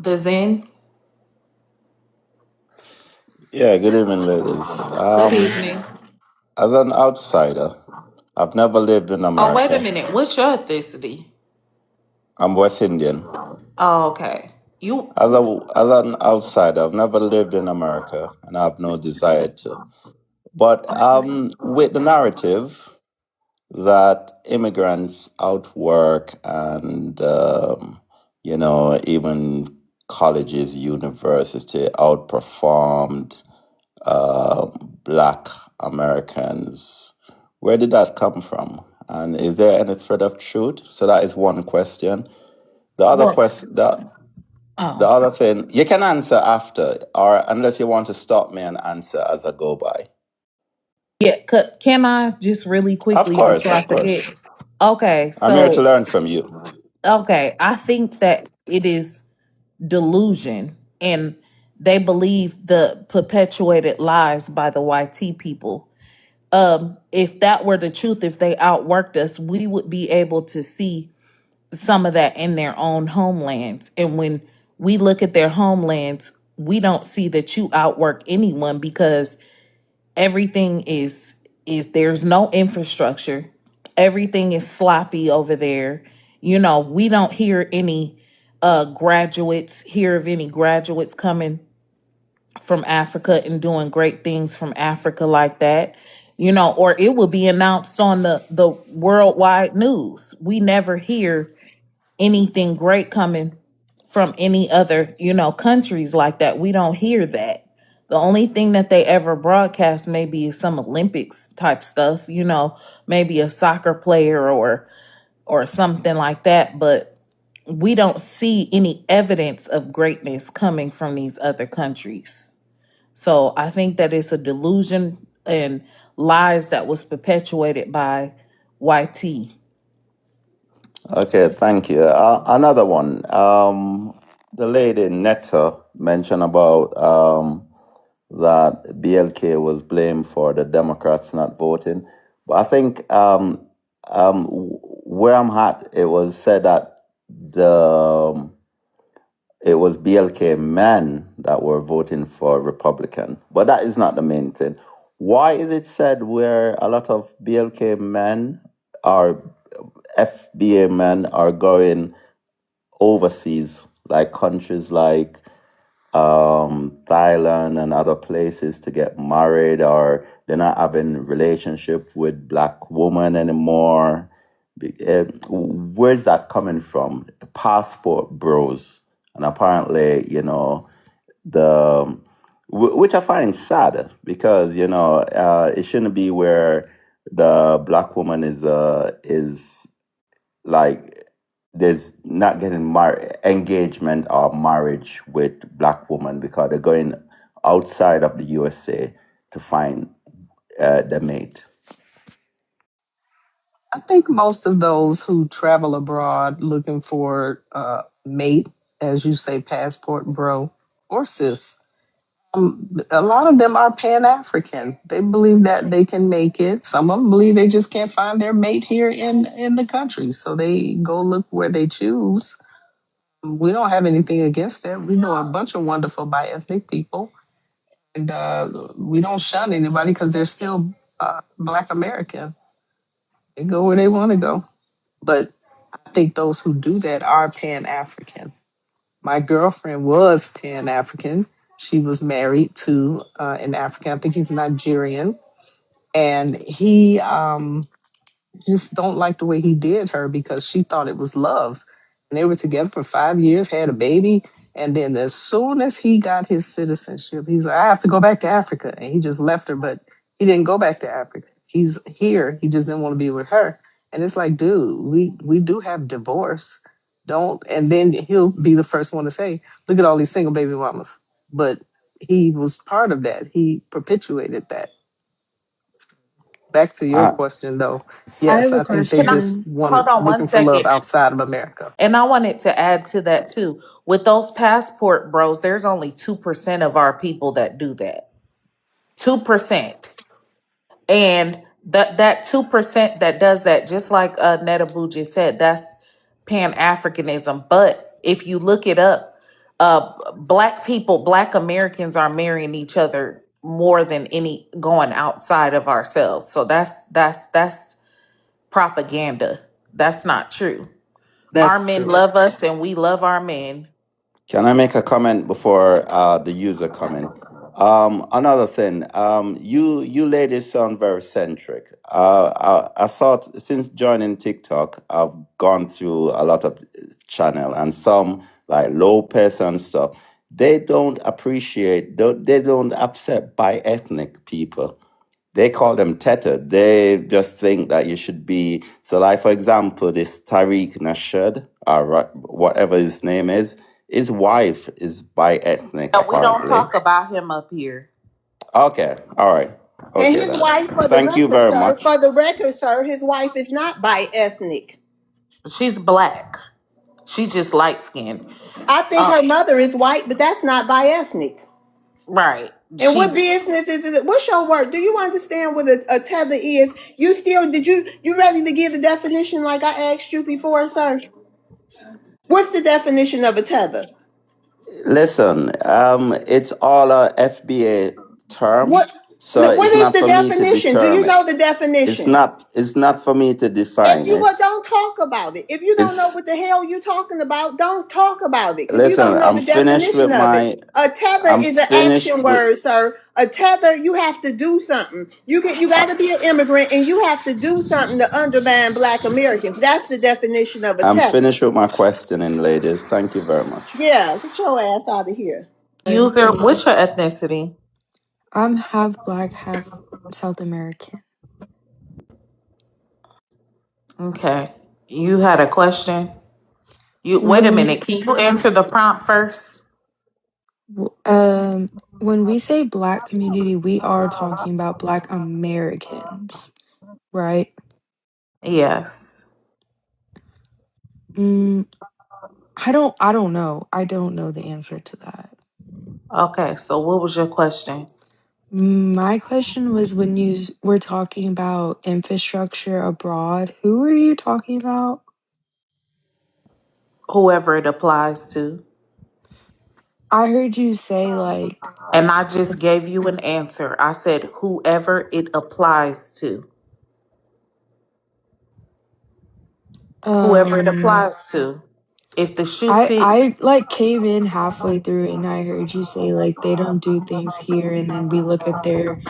The Zen. Yeah, good evening, ladies. Good evening. As an outsider, I've never lived in Oh, wait a America. minute. What's your ethnicity? I'm West Indian. Oh, okay. You. As an outsider, I've never lived in America, and I have no desire to. But with the narrative that immigrants outwork and even colleges, university outperformed uh, black Americans. Where did that come from? And is there any thread of truth? So that is one question. The other Well, question, the oh, other thing, you can answer after, or unless you want to stop me and answer as I go by. yeah. Can I just really Of quickly course, before I of forget? course. Okay, I'm here to so learn from you. okay, I think that it is delusion, and they believe the perpetuated lies by the YT people. If that were the truth, if they outworked us, we would be able to see some of that in their own homelands. And when we look at their homelands, we don't see that you outwork anyone because everything is there's no infrastructure. Everything is sloppy over there. We don't hear any graduates, hear of any graduates coming from Africa and doing great things from Africa like that. Or it will be announced on the worldwide news. We never hear anything great coming from any other, countries like that. We don't hear that. The only thing that they ever broadcast maybe is some Olympics type stuff, maybe a soccer player or something like that, but we don't see any evidence of greatness coming from these other countries. So I think that it's a delusion and lies that was perpetuated by YT. Okay, thank you. Another one. The lady Netta mentioned about that BLK was blamed for the Democrats not voting. But I think where I'm at, it was said that the it was BLK men that were voting for Republican. But that is not the main thing. Why is it said where a lot of BLK men or FBA men are going overseas, like countries like Thailand and other places to get married, or they're not having relationship with black women anymore. Where's that coming from? Passport bros, and apparently, the which I find sad because it shouldn't be where the black woman is like there's not getting engagement or marriage with black women because they're going outside of the USA to find the mate. I think most of those who travel abroad looking for a mate, as you say, passport bro or sis, a lot of them are Pan African. They believe that they can make it. Some of them believe they just can't find their mate here in the country, so they go look where they choose. We don't have anything against that. We know a bunch of wonderful bi-ethnic people, and we don't shun anybody because they're still Black American. They go where they want to go. But I think those who do that are Pan African. My girlfriend was Pan African. She was married to an African. I think he's Nigerian, and he just don't like the way he did her because she thought it was love. And they were together for 5 years, had a baby. And then as soon as he got his citizenship, he's like, I have to go back to Africa. And he just left her, but he didn't go back to Africa. He's here. He just didn't want to be with her. And it's like, dude, we do have divorce. Don't and then he'll be the first one to say, look at all these single baby mamas. But he was part of that. He perpetuated that. Back to your Uh, question though. I have Yes, a I think they Can I just question. want hold on one looking for love second? outside of America. And I wanted to add to that too. With those passport bros, there's only 2% of our people that do that. 2%. And that 2% that does that, just like Netta Boo just said, that's Pan Africanism. But if you look it up, Black people, Black Americans are marrying each other more than any going outside of ourselves. So that's propaganda. That's not true. Our That's men true. love us and we love our men. Can I make a comment before the user come in? Another thing, you ladies sound very centric. I thought since joining TikTok, I've gone through a lot of channel and some like Lopez and stuff. They don't appreciate, they don't accept by ethnic people. They call them tethered. They just think that you should be so. Like for example, this Tariq Nasheed, or whatever his name is, his wife is bi ethnic And we don't apparently. talk about him up here. Okay, all right, And okay his then. wife, Thank you very much. for the record, sir, his wife is not bi ethnic. She's black. She's just light skinned. I think Uh, her mother is white, but that's not bi ethnic. right. And what She's business is it? What's your work? Do you understand what a tether is? You still you ready to give the definition like I asked you before, sir? What's the definition of a tether? Listen, it's all a FBA term, What so what it's is not the for me to definition? Do you determine. know the definition? It's not for me to If define you it. don't talk about it. If you don't know It's what the hell you're talking about, don't talk about it because you listen. don't know the definition of it. A tether I'm is an finished action with. word, sir. A tether, you have to do something. You got to be an immigrant and you have to do something to undermine Black Americans. That's the definition of a I'm tether. finished with my questioning, ladies. Thank you very much. Yeah, get your ass out of here. user. What's your ethnicity? I'm half black, half South American. Okay. You had a question? You wait a When minute. Can you answer the prompt first? um when we say black community, we are talking about black Americans, right? Yes. Mm, I don't know. I don't know the answer to that. Okay. So what was your question? My question was when were talking about infrastructure abroad, who were you talking about? Whoever it applies to. I heard you say like And I just gave you an answer. I said whoever it applies to. Whoever it um applies to. If the shoe fits, I like came in halfway through and I heard you say like they don't do things here and then we look at their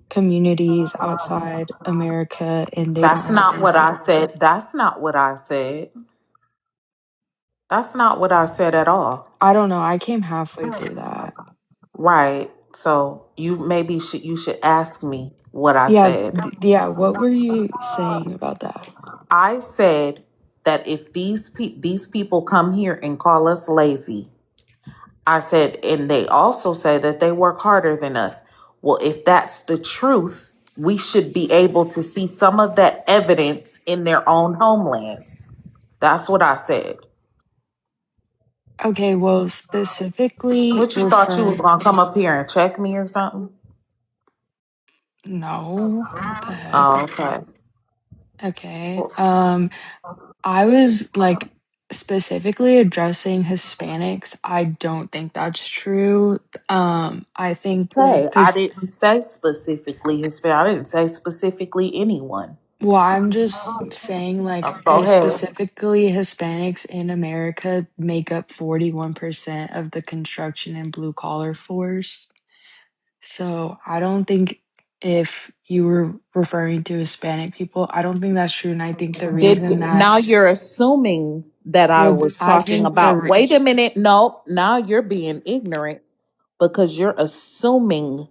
communities outside America and they don't that's have not what I anything. said. That's not what I said. That's not what I said at all. I don't know. I came halfway through that. Right. So you should ask me what I Yeah, said. yeah, what were you saying about that? I said that if these people come here and call us lazy, I said, and they also say that they work harder than us. Well, if that's the truth, we should be able to see some of that evidence in their own homelands. That's what I said. Okay, well, specifically What you thought you was refer gonna come up here and check me or something? no, what the heck? Oh, okay. Okay. I was like specifically addressing Hispanics. I don't think that's true. I think Okay, I because didn't say specifically Hispanic. I didn't say specifically anyone. well, I'm just saying like Go ahead. specifically Hispanics in America make up 41% of the construction and blue collar force. So I don't think if you were referring to Hispanic people, I don't think that's true. And I think the reason Did that now you're assuming that I well, was I talking think the about. Wait a minute. No, now you're being ignorant because you're assuming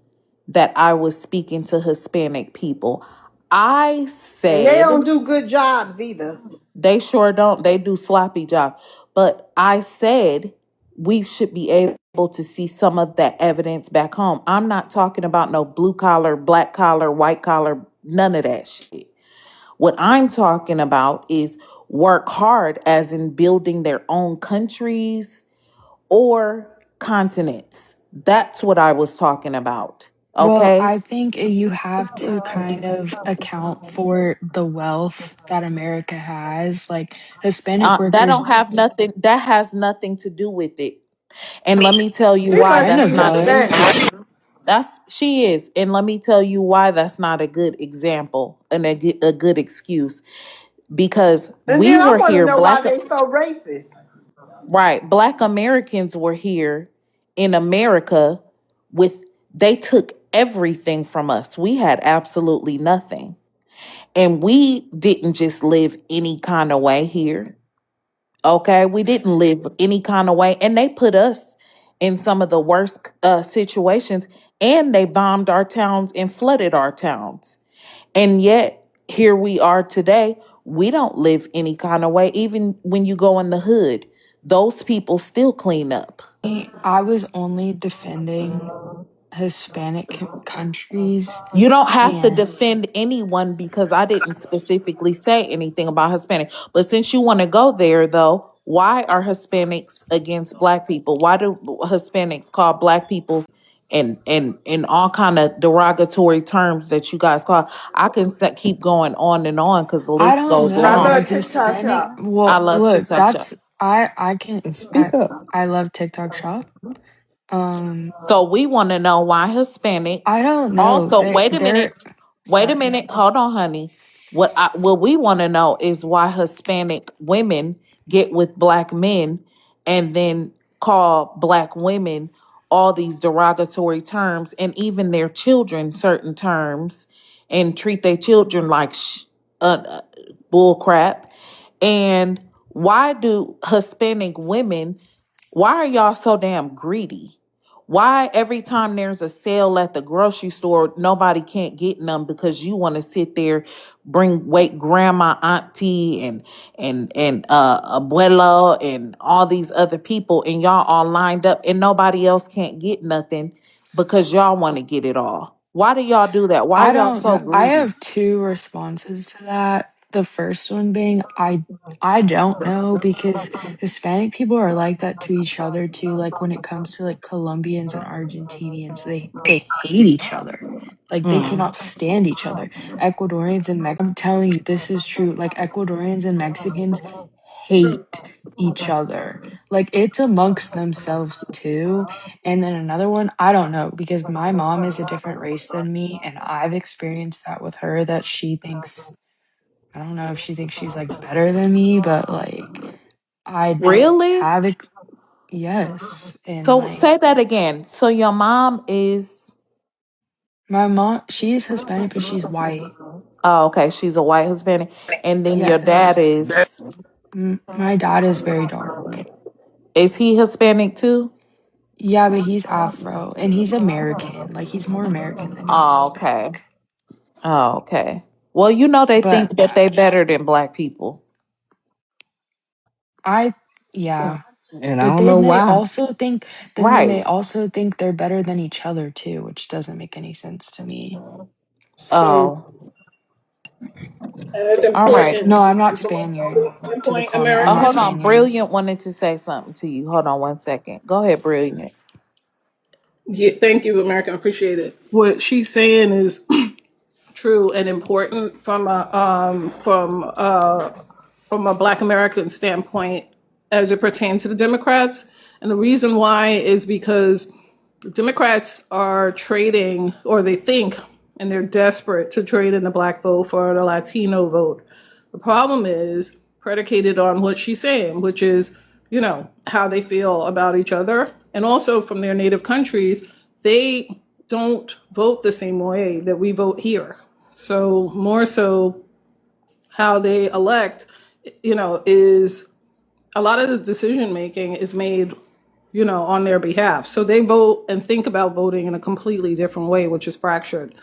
that I was speaking to Hispanic people. I And they said don't do good jobs either. they sure don't. They do sloppy job. But I said we should be able to see some of that evidence back home. I'm not talking about no blue collar, black collar, white collar, none of that shit. What I'm talking about is work hard, as in building their own countries or continents. That's what I was talking about. well, Okay. I think you have to kind of account for the wealth that America has. Like Hispanic That workers, don't have nothing. That has nothing to do with it. And let me tell you She why must Kind that's be of not a does. Hispanic. that's she is. And let me tell you why that's not a good example and a good excuse, because And we then I were want to here know why they so racist. right, black Americans were here in America with they took everything from us. We had absolutely nothing. And we didn't just live any kind of way here. Okay, we didn't live any kind of way, and they put us in some of the worst situations, and they bombed our towns and flooded our towns. And yet, here we are today. We don't live any kind of way. Even when you go in the hood, those people still clean up. I was only defending Hispanic countries You don't have to and defend anyone because I didn't specifically say anything about Hispanic. But since you want to go there, though, why are Hispanics against black people? Why do Hispanics call black people and all kind of derogatory terms that you guys call? I can keep going on because the I list don't goes I know, long. love like TikTok Hispanic. shop. I Well, love look, TikTok Shop. I can Speak up. I love TikTok Shop. Um, So we want to know why I Hispanics don't know. also wait a minute. Wait a Sorry. minute. Hold on, honey. What we want to know is why Hispanic women get with black men and then call black women all these derogatory terms and even their children certain terms and treat their children like uh, bull crap. And why do Hispanic women, why are y'all so damn greedy? Why every time there's a sale at the grocery store, nobody can't get none because you want to sit there, wait grandma, auntie, and abuela and all these other people, and y'all all lined up, and nobody else can't get nothing because y'all want to get it all. Why do y'all do that? Why I y'all don't so know. I greedy? have two responses to that. The first one being I don't know because Hispanic people are like that to each other too. Like when it comes to like Colombians and Argentinians, they hate each other. Like they Mm. cannot stand each other. Ecuadorians and I'm telling you, this is true. Like Ecuadorians and Mexicans hate each other. Like it's amongst themselves too. And then another one, I don't know, because my mom is a different race than me, and I've experienced that with her that she thinks, I don't know if she thinks she's like better than me, but like I Really? have it, yes. And So like say that again. So your mom is, my mom, she's Hispanic, but she's white. oh, okay, she's a white Hispanic, and then your dad Yes. is My dad is very dark. he Hispanic too? Yeah, but he's Afro and he's American. Like he's more American than he is Oh, okay. Hispanic. Oh, okay. Well, they But think that they better than black people. I, yeah. And I But don't know then they why. also think Right. they're better than each other too, which doesn't make any sense to me. So, Oh, and it's all right. important. No, I'm not Spaniard. To the Pinpoint comment, I'm Oh, not hold Americans. on. Spaniard. Brilliant wanted to say something to you. Hold on one second. Go ahead, Brilliant. Yeah, thank you, American. Appreciate it. What she's saying is true and important from a Black American standpoint as it pertains to the Democrats. And the reason why is because the Democrats are trading, or they think, and they're desperate to trade in the black vote for the Latino vote. The problem is predicated on what she's saying, which is, how they feel about each other. And also from their native countries, they don't vote the same way that we vote here. So, more so, how they elect, is a lot of the decision making is made, on their behalf. So they vote and think about voting in a completely different way, which is fractured.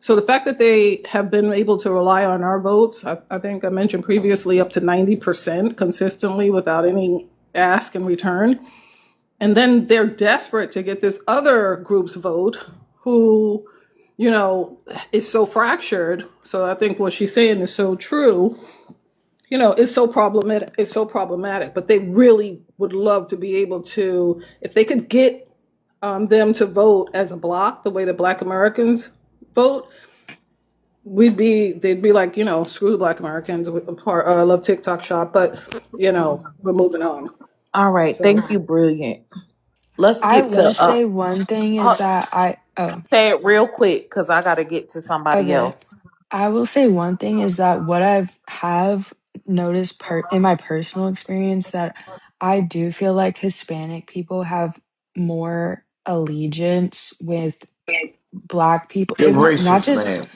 So the fact that they have been able to rely on our votes, I think I mentioned previously, up to 90% consistently without any ask in return. And then they're desperate to get this other group's vote who, is so fractured. So I think what she's saying is so true. It's so problematic. It's so problematic. But they really would love to be able to, if they could get them to vote as a block, the way that Black Americans vote, they'd be like, screw the Black Americans. I love TikTok shop, but we're moving on. All right. So Thank you, Brilliant. Let's I get to will say one thing is uh, that oh, say it real quick because I got to get to somebody okay. else. I will say one thing is that what I've have noticed in my personal experience that I do feel like Hispanic people have more allegiance with black people, You're if not racist, just man.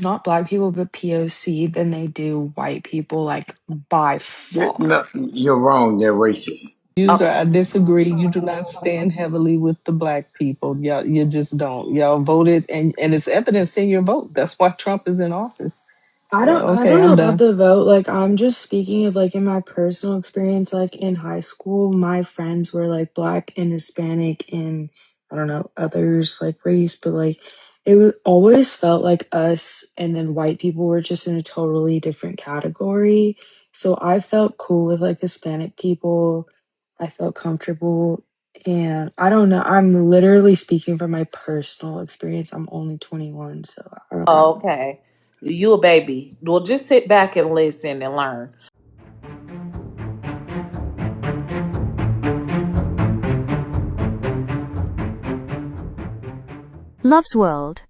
not black people, but POC than they do white people, like by No, far. you're wrong. They're racist. User, Okay. I disagree. You do not stand heavily with the black people. Y'all, you just don't. Y'all voted, and it's evidence in your vote. That's why Trump is in office. Yeah, I okay, don't know I'm about done. the vote. Like I'm just speaking of like in my personal experience, like in high school, my friends were like black and Hispanic and I don't know, others like race, but like always felt like us and then white people were just in a totally different category. So I felt cool with like Hispanic people. I felt comfortable and I don't know. I'm literally speaking from my personal experience. I'm only 21, so I don't know. Okay. You a baby. Well, just sit back and listen and learn. Love's World.